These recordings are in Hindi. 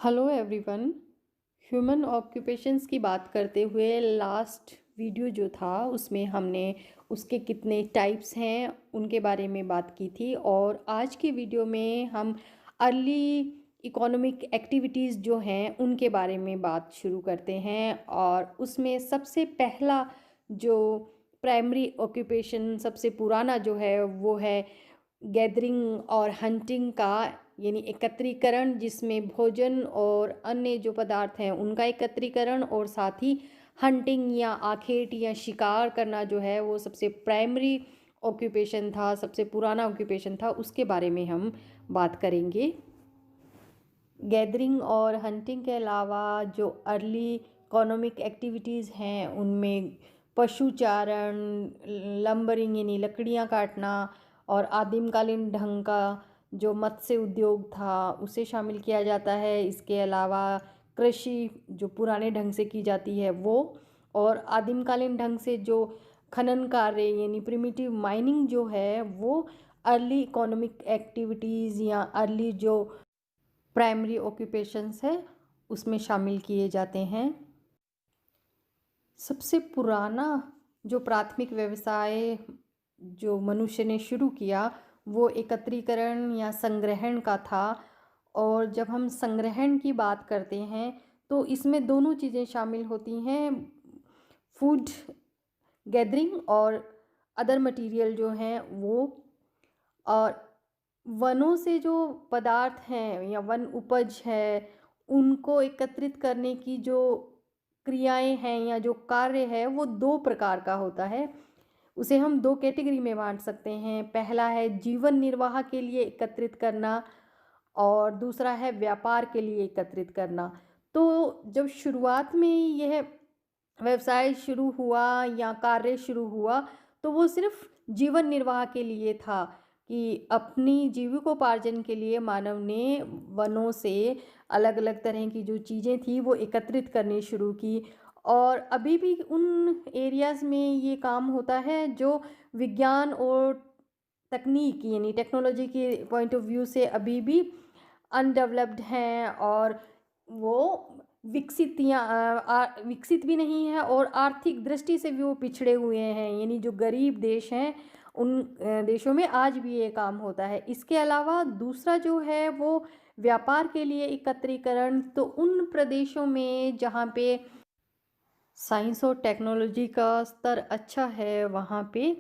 Hello everyone. ह्यूमन ऑक्यूपेशंस की बात करते हुए लास्ट वीडियो जो था उसमें हमने उसके कितने टाइप्स हैं उनके बारे में बात की थी, और आज की वीडियो में हम अर्ली इकोनॉमिक एक्टिविटीज़ जो हैं उनके बारे में बात शुरू करते हैं। और उसमें सबसे पहला जो प्राइमरी ऑक्यूपेशन सबसे पुराना जो है वो है गैदरिंग और हंटिंग का, यानी एकत्रीकरण, जिसमें भोजन और अन्य जो पदार्थ हैं उनका एकत्रीकरण और साथ ही हंटिंग या आखेट या शिकार करना जो है वो सबसे प्राइमरी ऑक्यूपेशन था, सबसे पुराना ऑक्यूपेशन था। उसके बारे में हम बात करेंगे। गैदरिंग और हंटिंग के अलावा जो अर्ली इकोनॉमिक एक्टिविटीज़ हैं उनमें पशुचारण, लंबरिंग यानी लकड़ियाँ काटना, और आदिमकालीन ढंग का जो मत्स्य उद्योग था उसे शामिल किया जाता है। इसके अलावा कृषि जो पुराने ढंग से की जाती है वो, और आदिमकालीन ढंग से जो खनन कार्य यानी प्रिमिटिव माइनिंग जो है वो अर्ली इकोनॉमिक एक्टिविटीज़ या अर्ली जो प्राइमरी ऑक्यूपेशंस है उसमें शामिल किए जाते हैं। सबसे पुराना जो प्राथमिक व्यवसाय जो मनुष्य ने शुरू किया वो एकत्रीकरण या संग्रहण का था। और जब हम संग्रहण की बात करते हैं तो इसमें दोनों चीज़ें शामिल होती हैं, फूड गैदरिंग और अदर मटेरियल जो हैं वो। और वनों से जो पदार्थ हैं या वन उपज है उनको एकत्रित करने की जो क्रियाएं हैं या जो कार्य है वो दो प्रकार का होता है। उसे हम दो कैटेगरी में बांट सकते हैं। पहला है जीवन निर्वाह के लिए एकत्रित करना, और दूसरा है व्यापार के लिए एकत्रित करना। तो जब शुरुआत में यह व्यवसाय शुरू हुआ या कार्य शुरू हुआ तो वो सिर्फ जीवन निर्वाह के लिए था, कि अपनी जीविकोपार्जन के लिए मानव ने वनों से अलग अलग तरह की जो चीज़ें थी वो एकत्रित करनी शुरू की। और अभी भी उन एरियाज़ में ये काम होता है जो विज्ञान और तकनीक यानी टेक्नोलॉजी के पॉइंट ऑफ व्यू से अभी भी अनडेवलप्ड हैं, और वो विकसित भी नहीं है, और आर्थिक दृष्टि से भी वो पिछड़े हुए हैं। यानी जो गरीब देश हैं उन देशों में आज भी ये काम होता है। इसके अलावा दूसरा जो है वो व्यापार के लिए एकत्रीकरण। तो उन प्रदेशों में जहाँ पे साइंस और टेक्नोलॉजी का स्तर अच्छा है वहाँ पे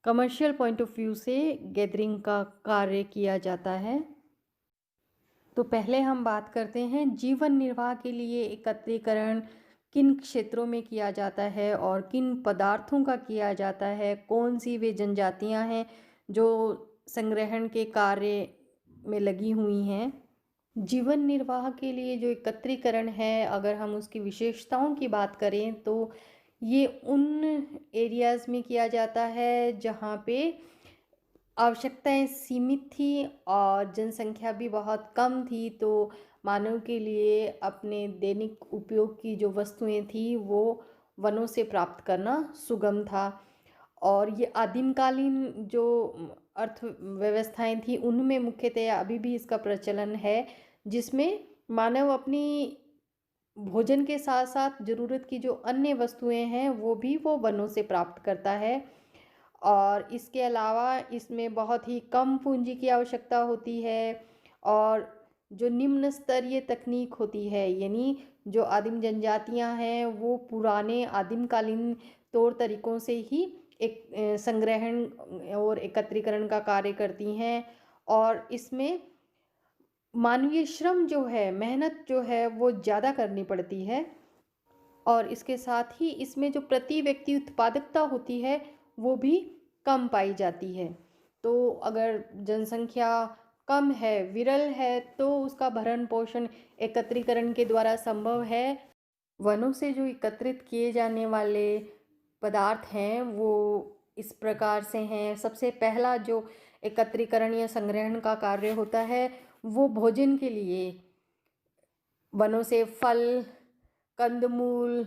कमर्शियल पॉइंट ऑफ व्यू से गैदरिंग का कार्य किया जाता है। तो पहले हम बात करते हैं जीवन निर्वाह के लिए एकत्रीकरण किन क्षेत्रों में किया जाता है और किन पदार्थों का किया जाता है, कौन सी वे जनजातियां हैं जो संग्रहण के कार्य में लगी हुई हैं। जीवन निर्वाह के लिए जो एकत्रीकरण है, अगर हम उसकी विशेषताओं की बात करें तो ये उन एरियाज़ में किया जाता है जहाँ पे आवश्यकताएं सीमित थी और जनसंख्या भी बहुत कम थी, तो मानव के लिए अपने दैनिक उपयोग की जो वस्तुएं थी वो वनों से प्राप्त करना सुगम था। और ये आदिमकालीन जो अर्थव्यवस्थाएं थी उनमें मुख्यतः अभी भी इसका प्रचलन है, जिसमें मानव अपनी भोजन के साथ साथ ज़रूरत की जो अन्य वस्तुएं हैं वो भी वो वनों से प्राप्त करता है। और इसके अलावा इसमें बहुत ही कम पूंजी की आवश्यकता होती है, और जो निम्न स्तरीय तकनीक होती है, यानी जो आदिम जनजातियां हैं वो पुराने आदिमकालीन तौर तरीकों से ही एक संग्रहण और एकत्रीकरण का कार्य करती हैं। और इसमें मानवीय श्रम जो है, मेहनत जो है वो ज़्यादा करनी पड़ती है, और इसके साथ ही इसमें जो प्रति व्यक्ति उत्पादकता होती है वो भी कम पाई जाती है। तो अगर जनसंख्या कम है, विरल है, तो उसका भरण पोषण एकत्रीकरण के द्वारा संभव है। वनों से जो एकत्रित किए जाने वाले पदार्थ हैं वो इस प्रकार से हैं। सबसे पहला जो एकत्रीकरण या संग्रहण का कार्य होता है वो भोजन के लिए वनों से फल, कंदमूल,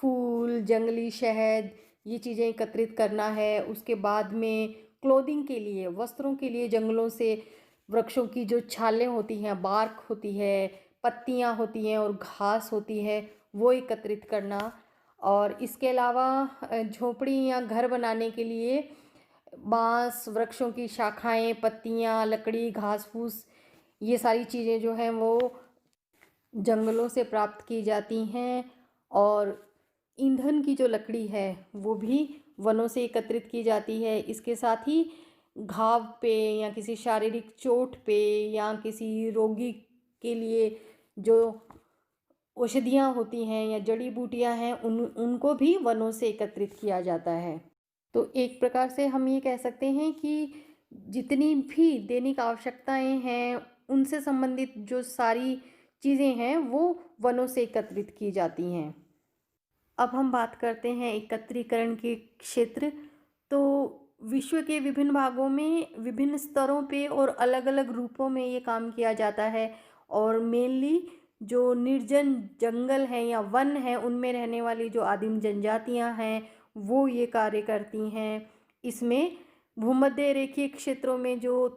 फूल, जंगली शहद, ये चीज़ें एकत्रित करना है। उसके बाद में क्लोथिंग के लिए, वस्त्रों के लिए जंगलों से वृक्षों की जो छालें होती हैं, बार्क होती है, पत्तियाँ होती हैं और घास होती है वो एकत्रित करना। और इसके अलावा झोपड़ी या घर बनाने के लिए बाँस, वृक्षों की शाखाएँ, पत्तियाँ, लकड़ी, घास-फूस, ये सारी चीज़ें जो हैं वो जंगलों से प्राप्त की जाती हैं। और ईंधन की जो लकड़ी है वो भी वनों से एकत्रित की जाती है। इसके साथ ही घाव पे या किसी शारीरिक चोट पे या किसी रोगी के लिए जो औषधियाँ होती हैं या जड़ी बूटियाँ हैं उनको भी वनों से एकत्रित किया जाता है। तो एक प्रकार से हम ये कह सकते हैं कि जितनी भी दैनिक आवश्यकताएं हैं उनसे संबंधित जो सारी चीज़ें हैं वो वनों से एकत्रित की जाती हैं। अब हम बात करते हैं एकत्रीकरण के क्षेत्र। तो विश्व के विभिन्न भागों में विभिन्न स्तरों पे और अलग-अलग रूपों में ये काम किया जाता है। और मेनली जो निर्जन जंगल हैं या वन हैं उनमें रहने वाली जो आदिम जनजातियां हैं वो ये कार्य करती हैं। इसमें भूमध्य रेखीय क्षेत्रों में जो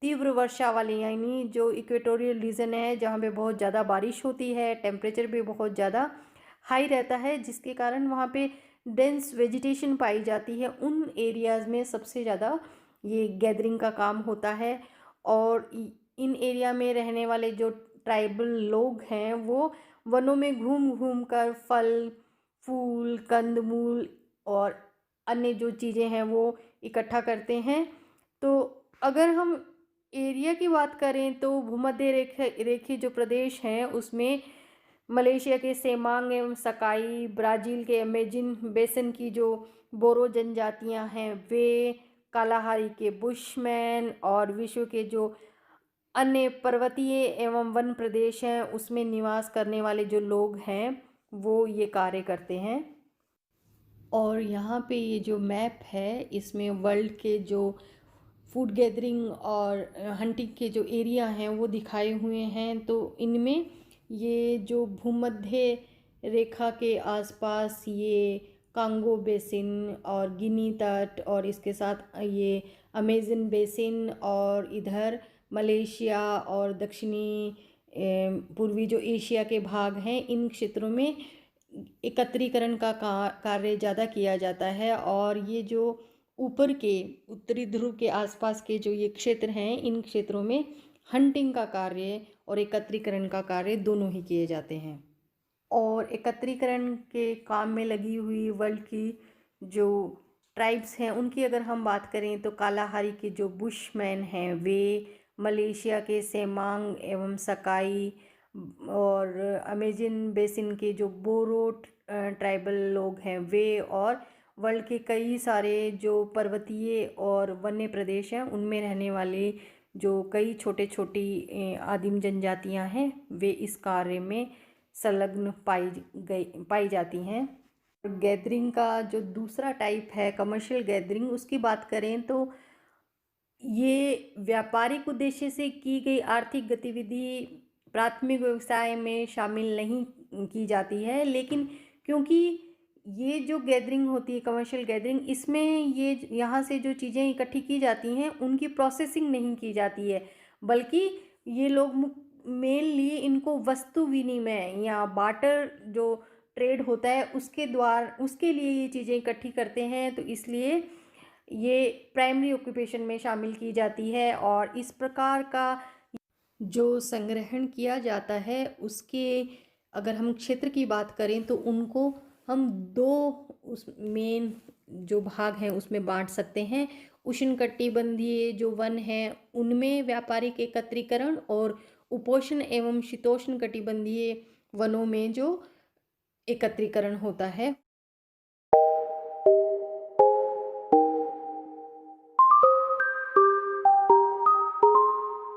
तीव्र वर्षा वाले यानी जो इक्वेटोरियल रीजन है जहाँ पे बहुत ज़्यादा बारिश होती है, टेम्परेचर भी बहुत ज़्यादा हाई रहता है जिसके कारण वहाँ पे डेंस वेजिटेशन पाई जाती है, उन एरियाज़ में सबसे ज़्यादा ये गैदरिंग का काम होता है। और इन एरिया में रहने वाले जो ट्राइबल लोग हैं वो वनों में घूम घूम कर फल, फूल, कंदमूल और अन्य जो चीज़ें हैं वो इकट्ठा करते हैं। तो अगर हम एरिया की बात करें तो भूमध्य रेखीय जो प्रदेश हैं उसमें मलेशिया के सेमांग एवं सकाई, ब्राज़ील के अमेज़न बेसिन की जो बोरो जनजातियां हैं वे, कालाहारी के बुशमैन और विश्व के जो अन्य पर्वतीय एवं वन प्रदेश हैं उसमें निवास करने वाले जो लोग हैं वो ये कार्य करते हैं। और यहाँ पे ये जो मैप है इसमें वर्ल्ड के जो फूड गैदरिंग और हंटिंग के जो एरिया हैं वो दिखाए हुए हैं। तो इनमें ये जो भूमध्य रेखा के आसपास ये कांगो बेसिन और गिनी तट और इसके साथ ये अमेज़न बेसिन और इधर मलेशिया और दक्षिणी पूर्वी जो एशिया के भाग हैं इन क्षेत्रों में एकत्रीकरण का कार्य ज़्यादा किया जाता है। और ये जो ऊपर के उत्तरी ध्रुव के आसपास के जो ये क्षेत्र हैं इन क्षेत्रों में हंटिंग का कार्य और एकत्रीकरण का कार्य दोनों ही किए जाते हैं। और एकत्रीकरण के काम में लगी हुई वर्ल्ड की जो ट्राइब्स हैं उनकी अगर हम बात करें तो कालाहारी के जो बुशमैन हैं वे, मलेशिया के सेमांग एवं सकाई और अमेज़न बेसिन के जो बोरो ट्राइबल लोग हैं वे, और वर्ल्ड के कई सारे जो पर्वतीय और वन्य प्रदेश हैं उनमें रहने वाले जो कई छोटे छोटी आदिम जनजातियां हैं वे इस कार्य में संलग्न पाई जाती हैं। गैदरिंग का जो दूसरा टाइप है कमर्शियल गैदरिंग, उसकी बात करें तो ये व्यापारिक उद्देश्य से की गई आर्थिक गतिविधि प्राथमिक व्यवसाय में शामिल नहीं की जाती है। लेकिन क्योंकि ये जो गैदरिंग होती है कमर्शियल गैदरिंग, इसमें ये यहाँ से जो चीज़ें इकट्ठी की जाती हैं उनकी प्रोसेसिंग नहीं की जाती है, बल्कि ये लोग मेनली इनको वस्तु विनिमय या बार्टर जो ट्रेड होता है उसके लिए ये चीज़ें इकट्ठी करते हैं। तो इसलिए ये प्राइमरी ऑक्यूपेशन में शामिल की जाती है। और इस प्रकार का जो संग्रहण किया जाता है उसके अगर हम क्षेत्र की बात करें तो उनको हम दो उस मेन जो भाग हैं उसमें बांट सकते हैं। उष्णकटिबंधीय जो वन हैं उनमें व्यापारिक एकत्रीकरण और उपोष्ण एवं शीतोष्ण कटिबंधीय वनों में जो एकत्रीकरण होता है